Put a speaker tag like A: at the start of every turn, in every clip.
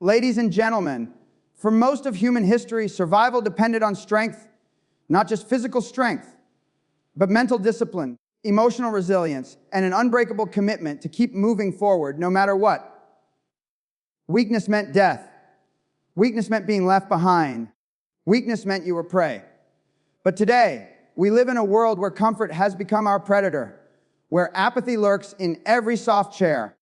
A: Ladies and gentlemen, for most of human history, survival depended on strength, not just physical strength, but mental discipline, emotional resilience, and an unbreakable commitment to keep moving forward no matter what. Weakness meant death. Weakness meant being left behind. Weakness meant you were prey. But today, we live in a world where comfort has become our predator, where apathy lurks in every soft chair,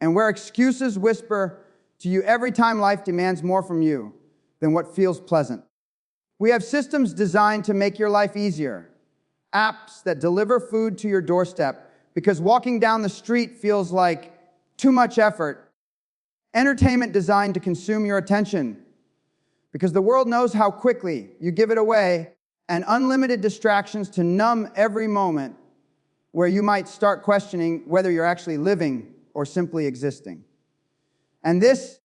A: and where excuses whisper to you every time life demands more from you than what feels pleasant. We have systems designed to make your life easier, apps that deliver food to your doorstep because walking down the street feels like too much effort, entertainment designed to consume your attention because the world knows how quickly you give it away, and unlimited distractions to numb every moment where you might start questioning whether you're actually living or simply existing. And this,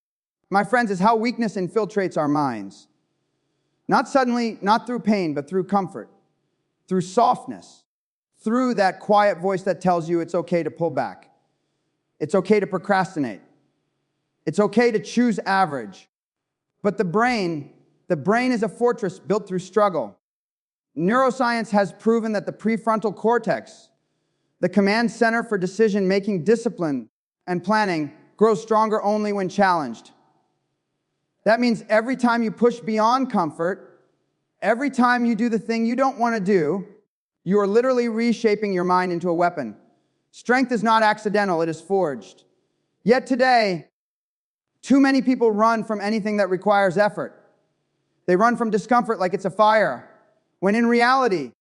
A: my friends, is how weakness infiltrates our minds. Not suddenly, not through pain, but through comfort, through softness, through that quiet voice that tells you it's okay to pull back. It's okay to procrastinate. It's okay to choose average. But the brain is a fortress built through struggle. Neuroscience has proven that the prefrontal cortex, the command center for decision-making, discipline, and planning, grows stronger only when challenged. That means every time you push beyond comfort, every time you do the thing you don't want to do, you are literally reshaping your mind into a weapon. Strength is not accidental, it is forged. Yet today, too many people run from anything that requires effort. They run from discomfort like it's a fire, when in reality,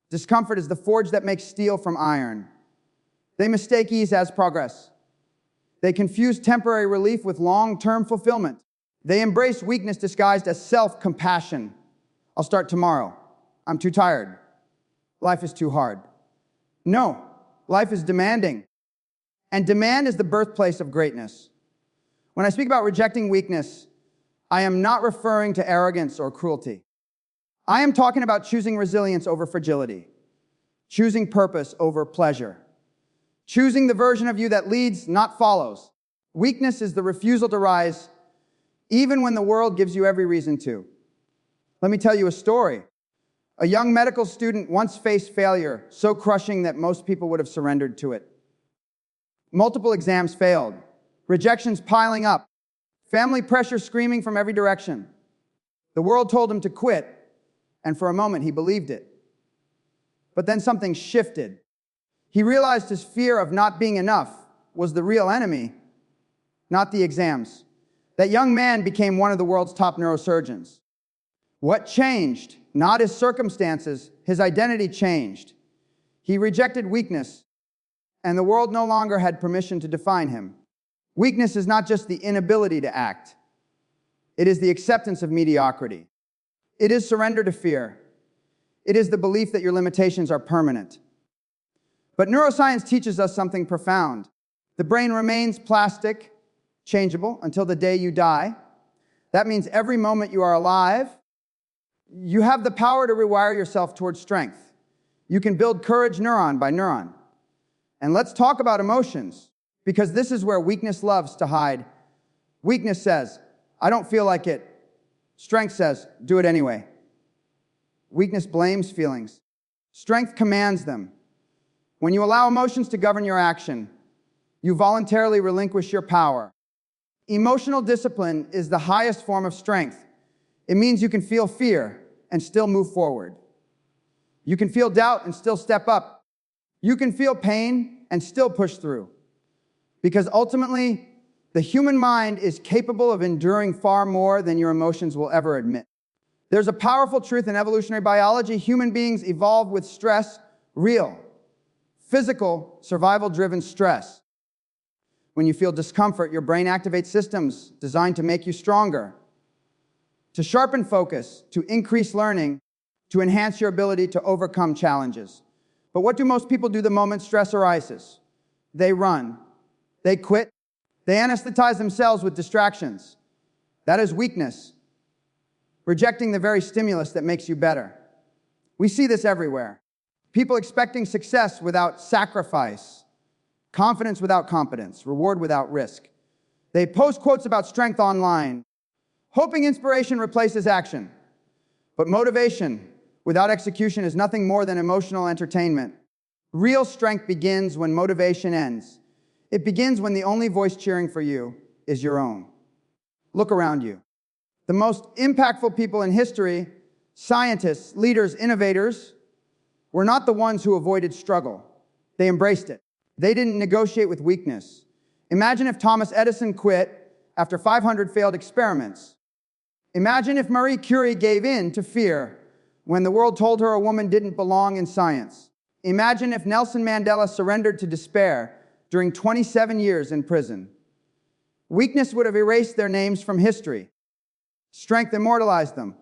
A: discomfort is the forge that makes steel from iron. They mistake ease as progress. They confuse temporary relief with long-term fulfillment. They embrace weakness disguised as self-compassion. I'll start tomorrow. I'm too tired. Life is too hard. No, life is demanding. And demand is the birthplace of greatness. When I speak about rejecting weakness, I am not referring to arrogance or cruelty. I am talking about choosing resilience over fragility, choosing purpose over pleasure, choosing the version of you that leads, not follows. Weakness is the refusal to rise, even when the world gives you every reason to. Let me tell you a story. A young medical student once faced failure so crushing that most people would have surrendered to it. Multiple exams failed, rejections piling up, family pressure screaming from every direction. The world told him to quit, and for a moment he believed it. But then something shifted. He realized his fear of not being enough was the real enemy, not the exams. That young man became one of the world's top neurosurgeons. What changed? Not his circumstances, his identity changed. He rejected weakness, and the world no longer had permission to define him. Weakness is not just the inability to act. It is the acceptance of mediocrity. It is surrender to fear. It is the belief that your limitations are permanent. But neuroscience teaches us something profound. The brain remains plastic, changeable, until the day you die. That means every moment you are alive, you have the power to rewire yourself towards strength. You can build courage neuron by neuron. And let's talk about emotions, because this is where weakness loves to hide. Weakness says, I don't feel like it. Strength says, do it anyway. Weakness blames feelings. Strength commands them. When you allow emotions to govern your action, you voluntarily relinquish your power. Emotional discipline is the highest form of strength. It means you can feel fear and still move forward. You can feel doubt and still step up. You can feel pain and still push through. Because ultimately, the human mind is capable of enduring far more than your emotions will ever admit. There's a powerful truth in evolutionary biology. Human beings evolved with stress, real, physical, survival-driven stress. When you feel discomfort, your brain activates systems designed to make you stronger, to sharpen focus, to increase learning, to enhance your ability to overcome challenges. But what do most people do the moment stress arises? They run. They quit. They anesthetize themselves with distractions. That is weakness, rejecting the very stimulus that makes you better. We see this everywhere. People expecting success without sacrifice, confidence without competence, reward without risk. They post quotes about strength online, hoping inspiration replaces action. But motivation without execution is nothing more than emotional entertainment. Real strength begins when motivation ends. It begins when the only voice cheering for you is your own. Look around you. The most impactful people in history, scientists, leaders, innovators, were not the ones who avoided struggle. They embraced it. They didn't negotiate with weakness. Imagine if Thomas Edison quit after 500 failed experiments. Imagine if Marie Curie gave in to fear when the world told her a woman didn't belong in science. Imagine if Nelson Mandela surrendered to despair during 27 years in prison. Weakness would have erased their names from history. Strength immortalized them.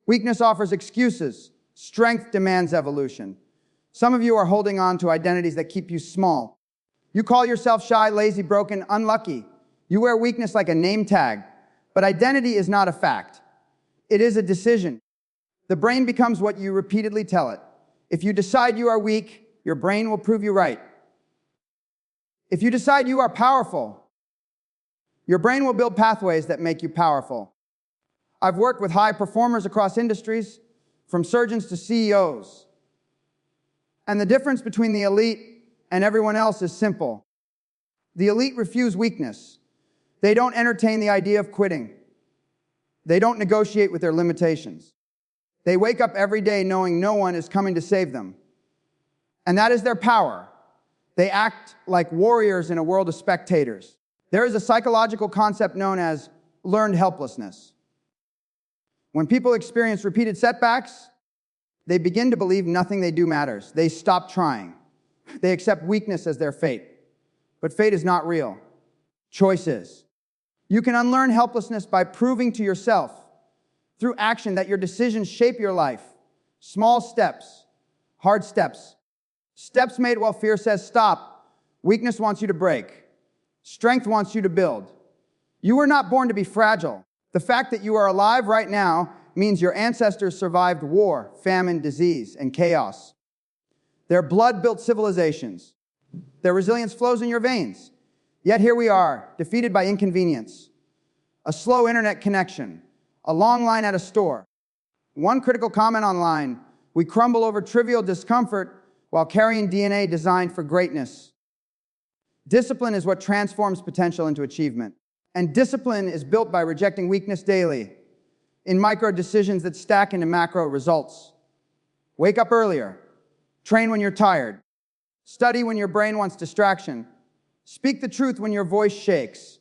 A: Weakness offers excuses. Strength demands evolution. Some of you are holding on to identities that keep you small. You call yourself shy, lazy, broken, unlucky. You wear weakness like a name tag. But identity is not a fact. It is a decision. The brain becomes what you repeatedly tell it. If you decide you are weak, your brain will prove you right. If you decide you are powerful, your brain will build pathways that make you powerful. I've worked with high performers across industries, from surgeons to CEOs. And the difference between the elite and everyone else is simple. The elite refuse weakness. They don't entertain the idea of quitting. They don't negotiate with their limitations. They wake up every day knowing no one is coming to save them. And that is their power. They act like warriors in a world of spectators. There is a psychological concept known as learned helplessness. When people experience repeated setbacks, they begin to believe nothing they do matters. They stop trying. They accept weakness as their fate. But fate is not real. Choice is. You can unlearn helplessness by proving to yourself through action that your decisions shape your life. Small steps, hard steps. Steps made while fear says stop. Weakness wants you to break. Strength wants you to build. You were not born to be fragile. The fact that you are alive right now means your ancestors survived war, famine, disease, and chaos. Their blood built civilizations. Their resilience flows in your veins. Yet here we are, defeated by inconvenience. A slow internet connection. A long line at a store. One critical comment online. We crumble over trivial discomfort while carrying DNA designed for greatness. Discipline is what transforms potential into achievement. And discipline is built by rejecting weakness daily in micro decisions that stack into macro results. Wake up earlier. Train when you're tired. Study when your brain wants distraction. Speak the truth when your voice shakes.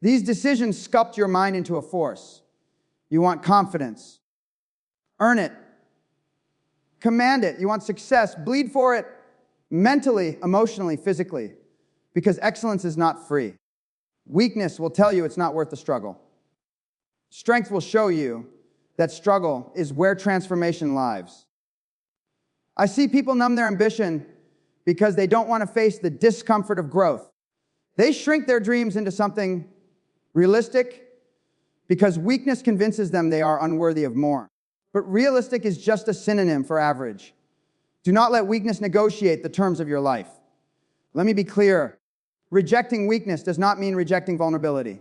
A: These decisions sculpt your mind into a force. You want confidence. Earn it. Command it. You want success. Bleed for it mentally, emotionally, physically. Because excellence is not free. Weakness will tell you it's not worth the struggle. Strength will show you that struggle is where transformation lives. I see people numb their ambition because they don't want to face the discomfort of growth. They shrink their dreams into something realistic because weakness convinces them they are unworthy of more. But realistic is just a synonym for average. Do not let weakness negotiate the terms of your life. Let me be clear. Rejecting weakness does not mean rejecting vulnerability.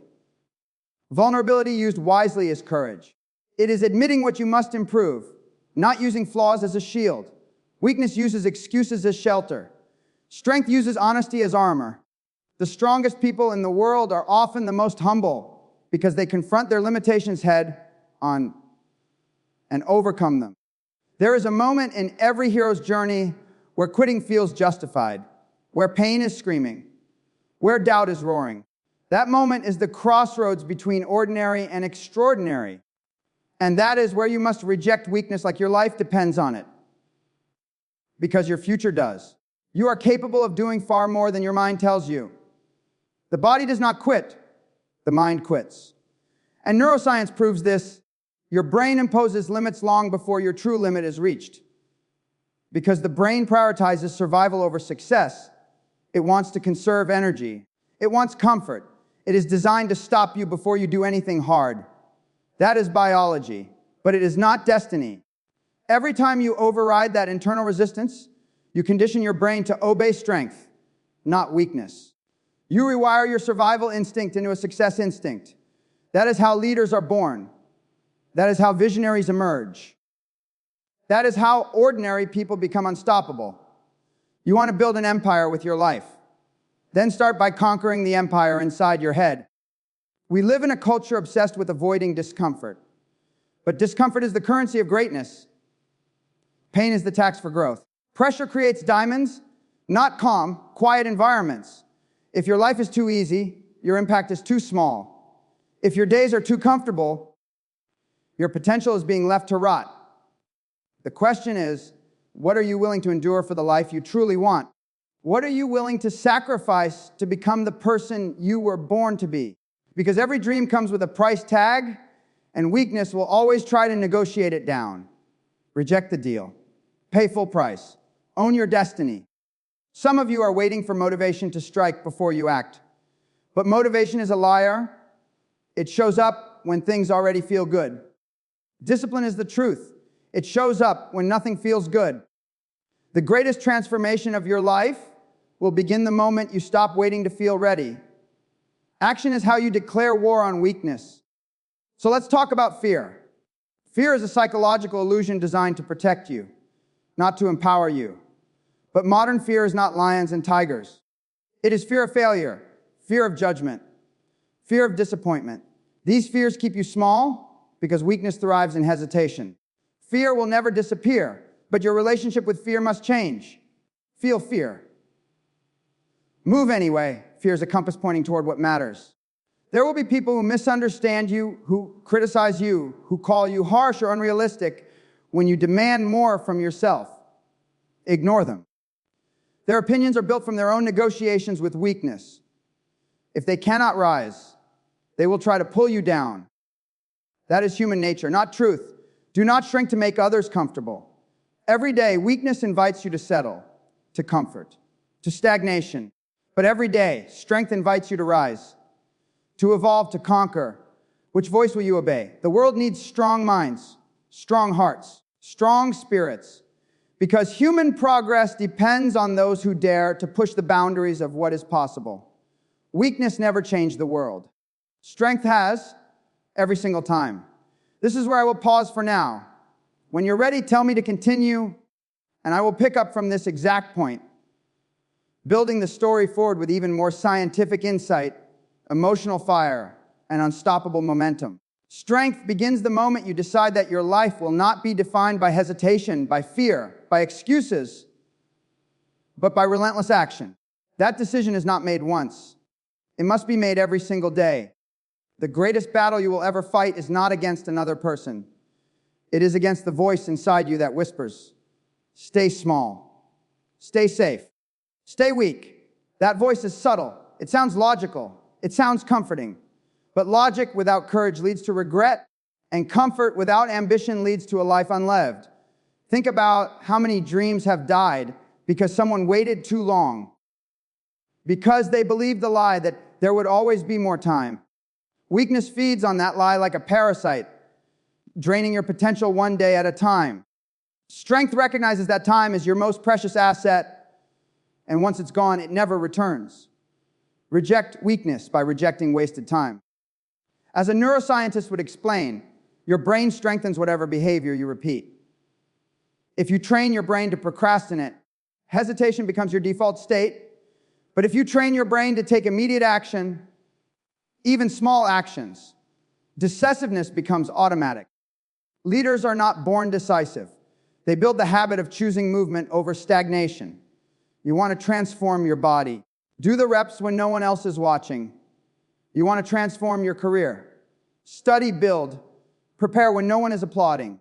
A: Vulnerability used wisely is courage. It is admitting what you must improve, not using flaws as a shield. Weakness uses excuses as shelter. Strength uses honesty as armor. The strongest people in the world are often the most humble because they confront their limitations head on and overcome them. There is a moment in every hero's journey where quitting feels justified, where pain is screaming, where doubt is roaring. That moment is the crossroads between ordinary and extraordinary. And that is where you must reject weakness like your life depends on it. Because your future does. You are capable of doing far more than your mind tells you. The body does not quit. The mind quits. And neuroscience proves this. Your brain imposes limits long before your true limit is reached. Because the brain prioritizes survival over success. It wants to conserve energy. It wants comfort. It is designed to stop you before you do anything hard. That is biology, but it is not destiny. Every time you override that internal resistance, you condition your brain to obey strength, not weakness. You rewire your survival instinct into a success instinct. That is how leaders are born. That is how visionaries emerge. That is how ordinary people become unstoppable. You want to build an empire with your life. Then start by conquering the empire inside your head. We live in a culture obsessed with avoiding discomfort. But discomfort is the currency of greatness. Pain is the tax for growth. Pressure creates diamonds, not calm, quiet environments. If your life is too easy, your impact is too small. If your days are too comfortable, your potential is being left to rot. The question is, what are you willing to endure for the life you truly want? What are you willing to sacrifice to become the person you were born to be? Because every dream comes with a price tag, and weakness will always try to negotiate it down. Reject the deal. Pay full price. Own your destiny. Some of you are waiting for motivation to strike before you act. But motivation is a liar. It shows up when things already feel good. Discipline is the truth. It shows up when nothing feels good. The greatest transformation of your life will begin the moment you stop waiting to feel ready. Action is how you declare war on weakness. So let's talk about fear. Fear is a psychological illusion designed to protect you, not to empower you. But modern fear is not lions and tigers. It is fear of failure, fear of judgment, fear of disappointment. These fears keep you small because weakness thrives in hesitation. Fear will never disappear, but your relationship with fear must change. Feel fear. Move anyway. Fear is a compass pointing toward what matters. There will be people who misunderstand you, who criticize you, who call you harsh or unrealistic when you demand more from yourself. Ignore them. Their opinions are built from their own negotiations with weakness. If they cannot rise, they will try to pull you down. That is human nature, not truth. Do not shrink to make others comfortable. Every day, weakness invites you to settle, to comfort, to stagnation. But every day, strength invites you to rise, to evolve, to conquer. Which voice will you obey? The world needs strong minds, strong hearts, strong spirits, because human progress depends on those who dare to push the boundaries of what is possible. Weakness never changed the world. Strength has, every single time. This is where I will pause for now. When you're ready, tell me to continue, and I will pick up from this exact point, building the story forward with even more scientific insight, emotional fire, and unstoppable momentum. Strength begins the moment you decide that your life will not be defined by hesitation, by fear, by excuses, but by relentless action. That decision is not made once. It must be made every single day. The greatest battle you will ever fight is not against another person. It is against the voice inside you that whispers, stay small, stay safe, stay weak. That voice is subtle. It sounds logical. It sounds comforting. But logic without courage leads to regret, and comfort without ambition leads to a life unlived. Think about how many dreams have died because someone waited too long, because they believed the lie that there would always be more time. Weakness feeds on that lie like a parasite, draining your potential one day at a time. Strength recognizes that time is your most precious asset, and once it's gone, it never returns. Reject weakness by rejecting wasted time. As a neuroscientist would explain, your brain strengthens whatever behavior you repeat. If you train your brain to procrastinate, hesitation becomes your default state. But if you train your brain to take immediate action, even small actions, decisiveness becomes automatic. Leaders are not born decisive. They build the habit of choosing movement over stagnation. You want to transform your body. Do the reps when no one else is watching. You want to transform your career. Study, build, prepare when no one is applauding.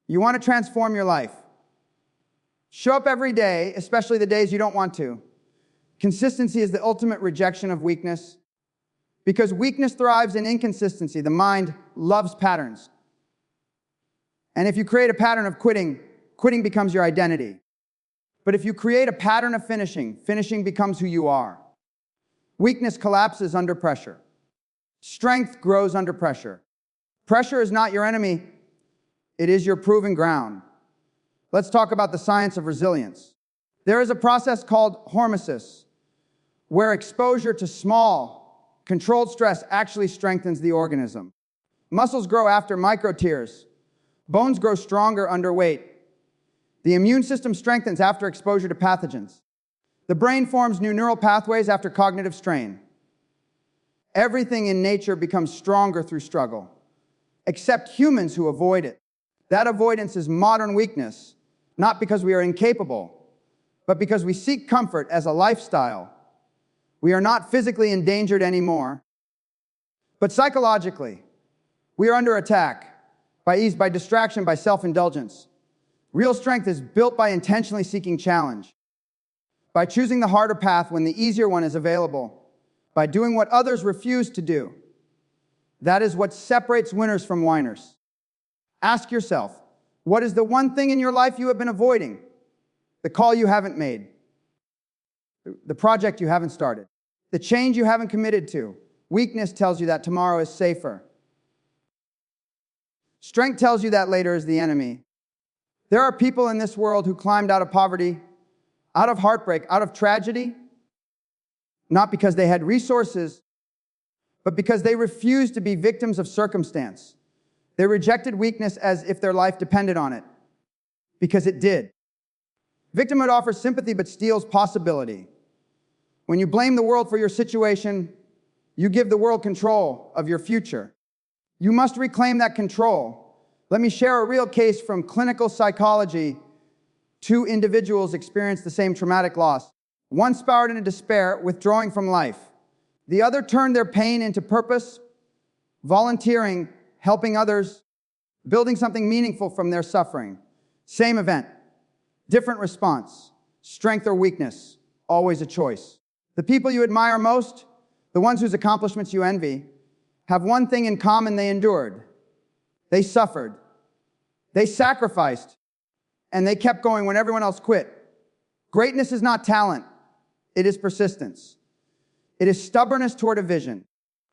A: You want to transform your life. Show up every day, especially the days you don't want to. Consistency is the ultimate rejection of weakness, because weakness thrives in inconsistency. The mind loves patterns. And if you create a pattern of quitting, quitting becomes your identity. But if you create a pattern of finishing, finishing becomes who you are. Weakness collapses under pressure. Strength grows under pressure. Pressure is not your enemy. It is your proving ground. Let's talk about the science of resilience. There is a process called hormesis. where exposure to small, controlled stress actually strengthens the organism. Muscles grow after micro tears. Bones grow stronger under weight. The immune system strengthens after exposure to pathogens. The brain forms new neural pathways after cognitive strain. Everything in nature becomes stronger through struggle, except humans who avoid it. That avoidance is modern weakness, not because we are incapable, but because we seek comfort as a lifestyle. We are not physically endangered anymore, but psychologically, we are under attack by ease, by distraction, by self-indulgence. Real strength is built by intentionally seeking challenge, by choosing the harder path when the easier one is available, by doing what others refuse to do. That is what separates winners from whiners. Ask yourself, what is the one thing in your life you have been avoiding? The call you haven't made, the project you haven't started, the change you haven't committed to. Weakness tells you that tomorrow is safer. Strength tells you that later is the enemy. There are people in this world who climbed out of poverty, out of heartbreak, out of tragedy, not because they had resources, but because they refused to be victims of circumstance. They rejected weakness as if their life depended on it, because it did. Victimhood offers sympathy but steals possibility. When you blame the world for your situation, you give the world control of your future. You must reclaim that control. Let me share a real case from clinical psychology. Two individuals experienced the same traumatic loss. One spiraled into despair, withdrawing from life. The other turned their pain into purpose, volunteering, helping others, building something meaningful from their suffering. Same event, different response. Strength or weakness, always a choice. The people you admire most, the ones whose accomplishments you envy, have one thing in common: they endured. They suffered. They sacrificed. And they kept going when everyone else quit. Greatness is not talent. It is persistence. It is stubbornness toward a vision.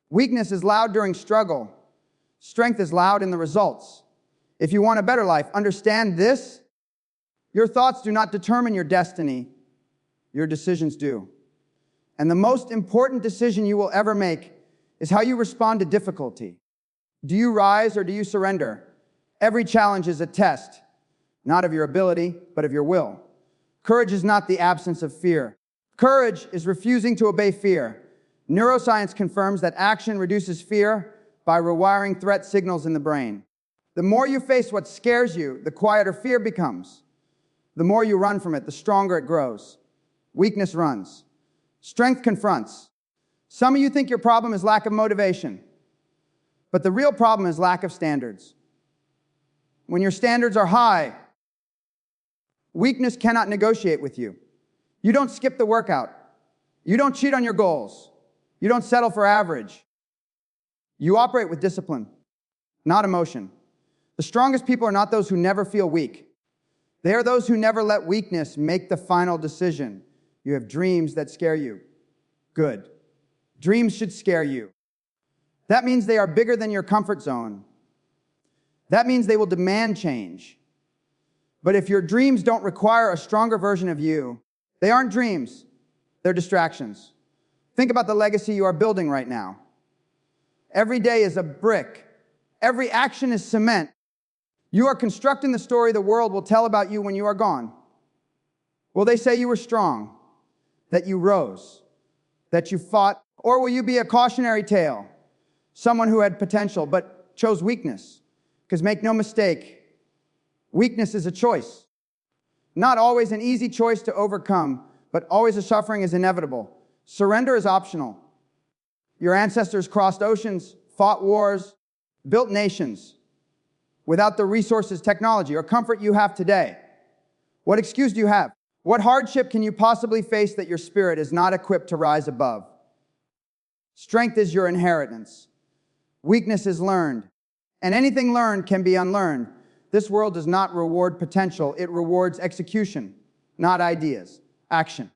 A: Weakness is loud during struggle. Strength is loud in the results. If you want a better life, understand this: your thoughts do not determine your destiny. Your decisions do. And the most important decision you will ever make is how you respond to difficulty. Do you rise or do you surrender? Every challenge is a test, not of your ability, but of your will. Courage is not the absence of fear. Courage is refusing to obey fear. Neuroscience confirms that action reduces fear by rewiring threat signals in the brain. The more you face what scares you, the quieter fear becomes. The more you run from it, the stronger it grows. Weakness runs. Strength confronts. Some of you think your problem is lack of motivation, but the real problem is lack of standards. When your standards are high, weakness cannot negotiate with you. You don't skip the workout. You don't cheat on your goals. You don't settle for average. You operate with discipline, not emotion. The strongest people are not those who never feel weak. They are those who never let weakness make the final decision. You have dreams that scare you. Good. Dreams should scare you. That means they are bigger than your comfort zone. That means they will demand change. But if your dreams don't require a stronger version of you, they aren't dreams, they're distractions. Think about the legacy you are building right now. Every day is a brick. Every action is cement. You are constructing the story the world will tell about you when you are gone. Will they say you were strong, that you rose, that you fought? Or will you be a cautionary tale, someone who had potential but chose weakness? Because make no mistake, weakness is a choice. Not always an easy choice to overcome, but always a suffering is inevitable. Surrender is optional. Your ancestors crossed oceans, fought wars, built nations without the resources, technology, or comfort you have today. What excuse do you have? What hardship can you possibly face that your spirit is not equipped to rise above? Strength is your inheritance. Weakness is learned. And anything learned can be unlearned. This world does not reward potential. It rewards execution, not ideas, action.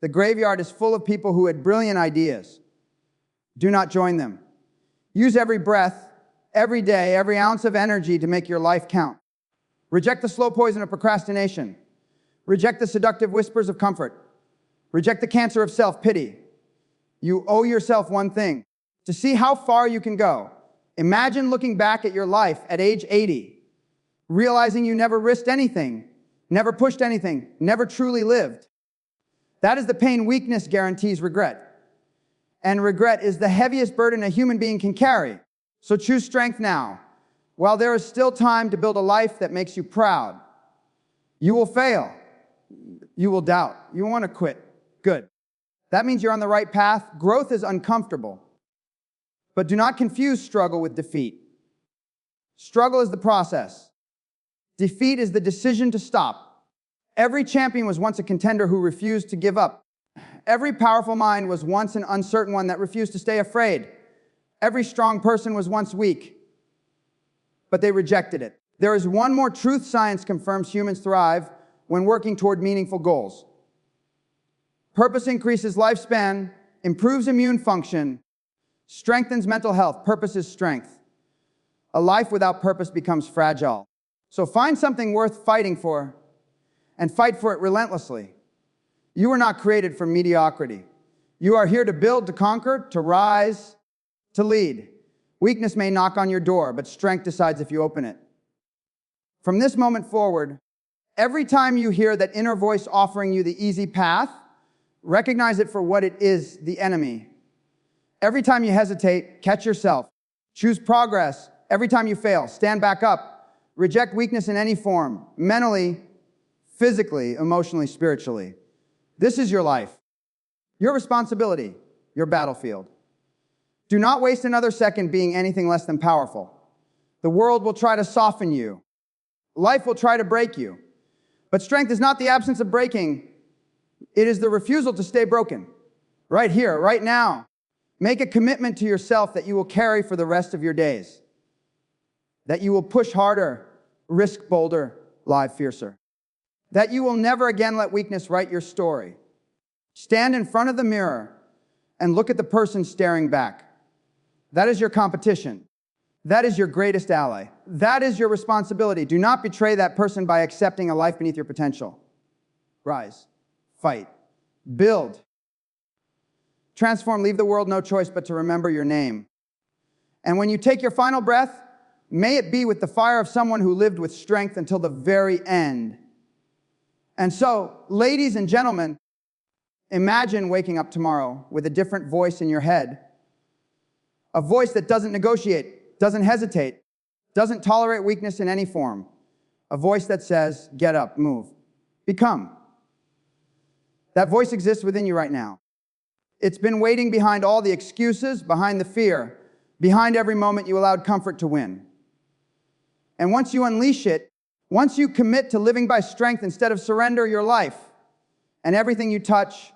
A: The graveyard is full of people who had brilliant ideas. Do not join them. Use every breath, every day, every ounce of energy to make your life count. Reject the slow poison of procrastination. Reject the seductive whispers of comfort. Reject the cancer of self-pity. You owe yourself one thing: to see how far you can go. Imagine looking back at your life at age 80, realizing you never risked anything, never pushed anything, never truly lived. That is the pain weakness guarantees regret. And regret is the heaviest burden a human being can carry. So choose strength now, while there is still time to build a life that makes you proud. You will fail. You will doubt. You want to quit. Good. That means you're on the right path. Growth is uncomfortable. But do not confuse struggle with defeat. Struggle is the process. Defeat is the decision to stop. Every champion was once a contender who refused to give up. Every powerful mind was once an uncertain one that refused to stay afraid. Every strong person was once weak, but they rejected it. There is one more truth science confirms humans thrive when working toward meaningful goals. Purpose increases lifespan, improves immune function, strengthens mental health. Purpose is strength. A life without purpose becomes fragile. So find something worth fighting for and fight for it relentlessly. You were not created for mediocrity. You are here to build, to conquer, to rise, to lead. Weakness may knock on your door, but strength decides if you open it. From this moment forward, every time you hear that inner voice offering you the easy path, recognize it for what it is, the enemy. Every time you hesitate, catch yourself. Choose progress. Every time you fail, stand back up. Reject weakness in any form, mentally, physically, emotionally, spiritually. This is your life, your responsibility, your battlefield. Do not waste another second being anything less than powerful. The world will try to soften you. Life will try to break you. But strength is not the absence of breaking. It is the refusal to stay broken. Right here, right now. Make a commitment to yourself that you will carry for the rest of your days. That you will push harder, risk bolder, live fiercer. That you will never again let weakness write your story. Stand in front of the mirror and look at the person staring back. That is your competition. That is your greatest ally. That is your responsibility. Do not betray that person by accepting a life beneath your potential. Rise, fight, build, transform, leave the world no choice but to remember your name. And when you take your final breath, may it be with the fire of someone who lived with strength until the very end. And so, ladies and gentlemen, imagine waking up tomorrow with a different voice in your head. A voice that doesn't negotiate, doesn't hesitate, doesn't tolerate weakness in any form. A voice that says, get up, move, become. That voice exists within you right now. It's been waiting behind all the excuses, behind the fear, behind every moment you allowed comfort to win. And once you unleash it, once you commit to living by strength instead of surrender your life, and everything you touch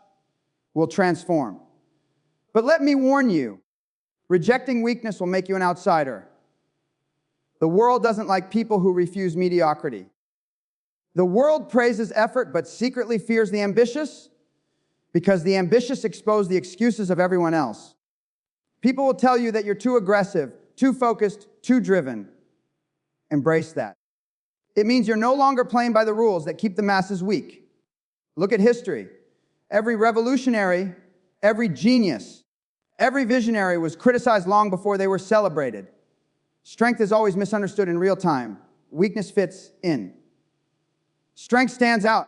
A: will transform. But let me warn you, rejecting weakness will make you an outsider. The world doesn't like people who refuse mediocrity. The world praises effort but secretly fears the ambitious because the ambitious expose the excuses of everyone else. People will tell you that you're too aggressive, too focused, too driven. Embrace that. It means you're no longer playing by the rules that keep the masses weak. Look at history. Every revolutionary, every genius, every visionary was criticized long before they were celebrated. Strength is always misunderstood in real time. Weakness fits in. Strength stands out.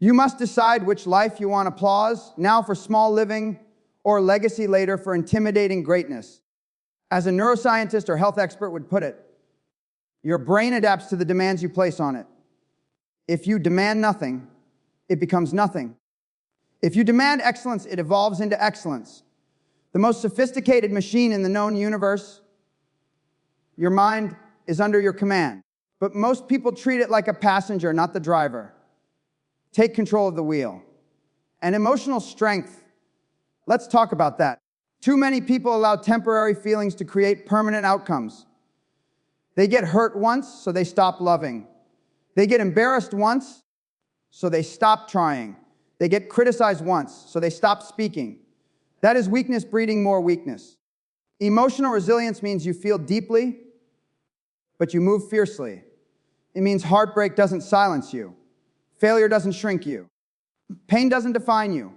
A: You must decide which life you want applause, now for small living, or legacy later for intimidating greatness. As a neuroscientist or health expert would put it, your brain adapts to the demands you place on it. If you demand nothing, it becomes nothing. If you demand excellence, it evolves into excellence. The most sophisticated machine in the known universe, your mind, is under your command. But most people treat it like a passenger, not the driver. Take control of the wheel. And emotional strength, let's talk about that. Too many people allow temporary feelings to create permanent outcomes. They get hurt once, so they stop loving. They get embarrassed once, so they stop trying. They get criticized once, so they stop speaking. That is weakness breeding more weakness. Emotional resilience means you feel deeply, but you move fiercely. It means heartbreak doesn't silence you. Failure doesn't shrink you. Pain doesn't define you.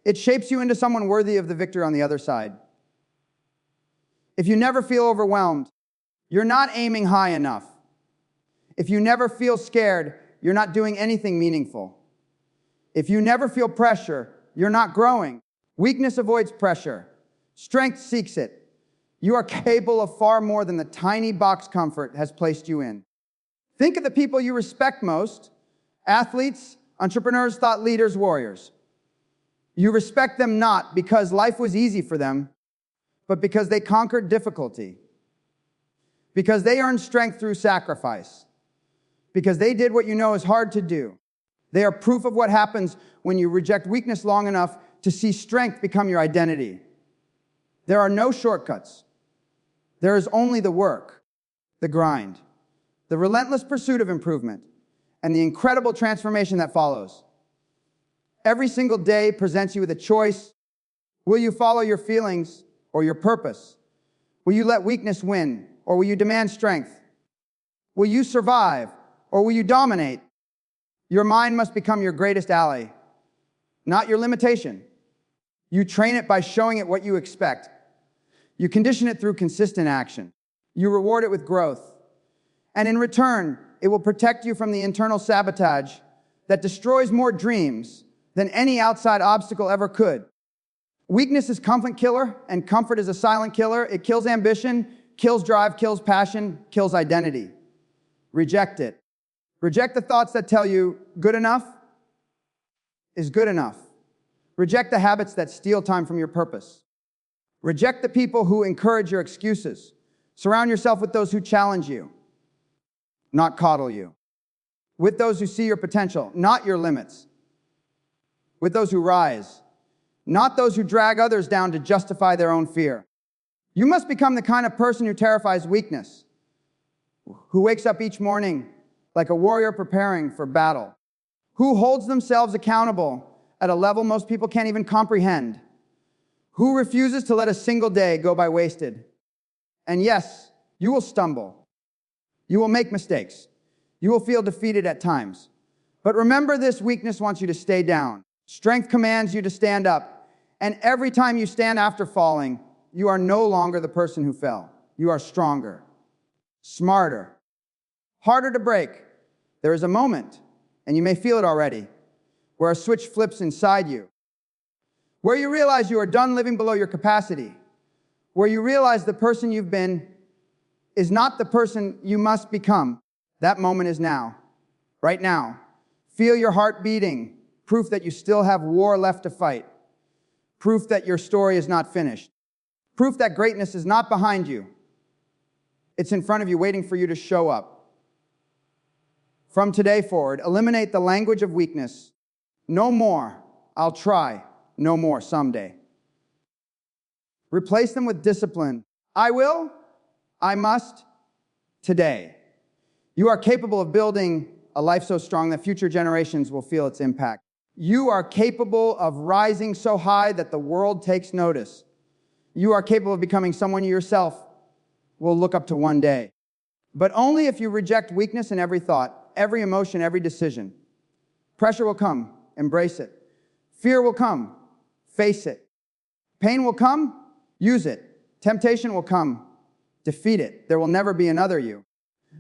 A: It shapes you into someone worthy of the victory on the other side. If you never feel overwhelmed, you're not aiming high enough. If you never feel scared, you're not doing anything meaningful. If you never feel pressure, you're not growing. Weakness avoids pressure. Strength seeks it. You are capable of far more than the tiny box comfort has placed you in. Think of the people you respect most: athletes, entrepreneurs, thought leaders, warriors. You respect them not because life was easy for them, but because they conquered difficulty, because they earned strength through sacrifice, because they did what you know is hard to do. They are proof of what happens when you reject weakness long enough to see strength become your identity. There are no shortcuts. There is only the work, the grind, the relentless pursuit of improvement, and the incredible transformation that follows. Every single day presents you with a choice. Will you follow your feelings or your purpose? Will you let weakness win, or will you demand strength? Will you survive, or will you dominate? Your mind must become your greatest ally, not your limitation. You train it by showing it what you expect. You condition it through consistent action. You reward it with growth. And in return, it will protect you from the internal sabotage that destroys more dreams than any outside obstacle ever could. Weakness is comfort killer, and comfort is a silent killer. It kills ambition, kills drive, kills passion, kills identity. Reject it. Reject the thoughts that tell you good enough is good enough. Reject the habits that steal time from your purpose. Reject the people who encourage your excuses. Surround yourself with those who challenge you, not coddle you. With those who see your potential, not your limits. With those who rise, not those who drag others down to justify their own fear. You must become the kind of person who terrifies weakness, who wakes up each morning like a warrior preparing for battle, who holds themselves accountable at a level most people can't even comprehend, who refuses to let a single day go by wasted. And yes, you will stumble. You will make mistakes. You will feel defeated at times. But remember this: weakness wants you to stay down. Strength commands you to stand up. And every time you stand after falling, you are no longer the person who fell. You are stronger, smarter, harder to break. There is a moment, and you may feel it already, where a switch flips inside you, where you realize you are done living below your capacity, where you realize the person you've been is not the person you must become. That moment is now, right now. Feel your heart beating, proof that you still have war left to fight, proof that your story is not finished, proof that greatness is not behind you. It's in front of you, waiting for you to show up. From today forward, eliminate the language of weakness. No more, I'll try. No more, someday. Replace them with discipline. I will, I must, today. You are capable of building a life so strong that future generations will feel its impact. You are capable of rising so high that the world takes notice. You are capable of becoming someone you yourself will look up to one day. But only if you reject weakness in every thought, every emotion, every decision. Pressure will come, embrace it. Fear will come, face it. Pain will come, use it. Temptation will come, defeat it. There will never be another you.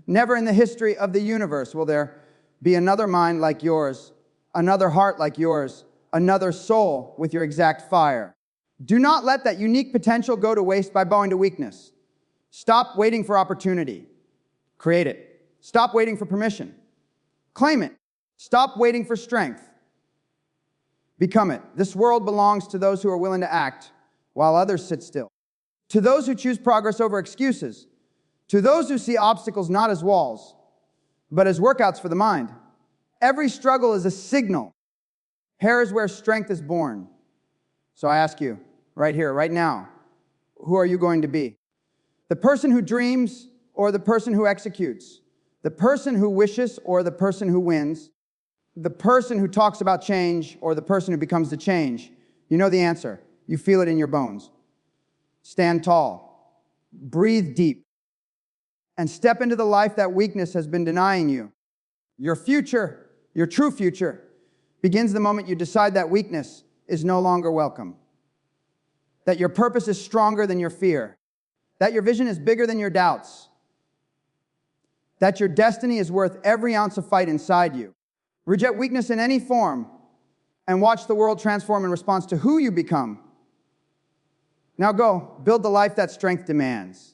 A: Never in the history of the universe will there be another mind like yours, another heart like yours, another soul with your exact fire. Do not let that unique potential go to waste by bowing to weakness. Stop waiting for opportunity. Create it. Stop waiting for permission. Claim it. Stop waiting for strength. Become it. This world belongs to those who are willing to act while others sit still. To those who choose progress over excuses. To those who see obstacles not as walls, but as workouts for the mind. Every struggle is a signal. Here is where strength is born. So I ask you, right here, right now, who are you going to be? The person who dreams or the person who executes? The person who wishes or the person who wins? The person who talks about change or the person who becomes the change? You know the answer. You feel it in your bones. Stand tall. Breathe deep. And step into the life that weakness has been denying you. Your future, your true future, begins the moment you decide that weakness is no longer welcome. That your purpose is stronger than your fear. That your vision is bigger than your doubts. That your destiny is worth every ounce of fight inside you. Reject weakness in any form and watch the world transform in response to who you become. Now go, build the life that strength demands.